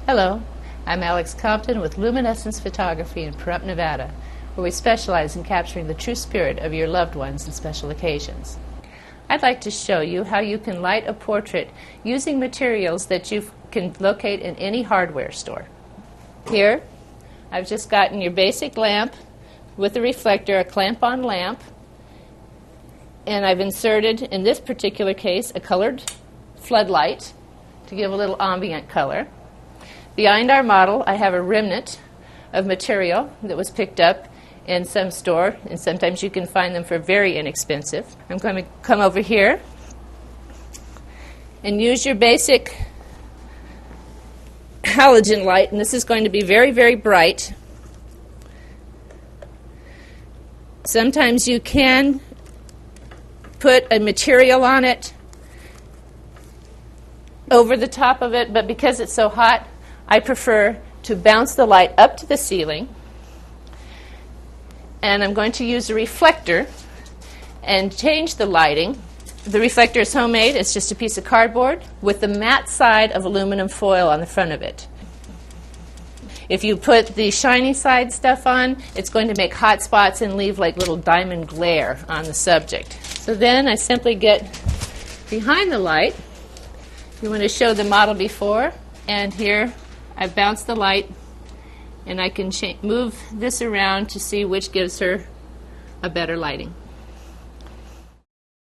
Hello, I'm Alex Compton with Luminescence Photography in Pahrump, Nevada, where we specialize in capturing the true spirit of your loved ones and special occasions. I'd like to show you how you can light a portrait using materials that you can locate in any hardware store. Here, I've just gotten your basic lamp with a reflector, a clamp-on lamp, and I've inserted, in this particular case, a colored floodlight to give a little ambient color. Behind our model, I have a remnant of material that was picked up in some store, and sometimes you can find them for very inexpensive. I'm going to come over here and use your basic halogen light, and this is going to be very, very bright. Sometimes you can put a material on it over the top of it, but because it's so hot, I prefer to bounce the light up to the ceiling, and I'm going to use a reflector and change the lighting. The reflector is homemade. It's just a piece of cardboard with the matte side of aluminum foil on the front of it. If you put the shiny side stuff on, it's going to make hot spots and leave like little diamond glare on the subject. So then I simply get behind the light. You want to show the model before, and here I've bounced the light, and I can move this around to see which gives her a better lighting.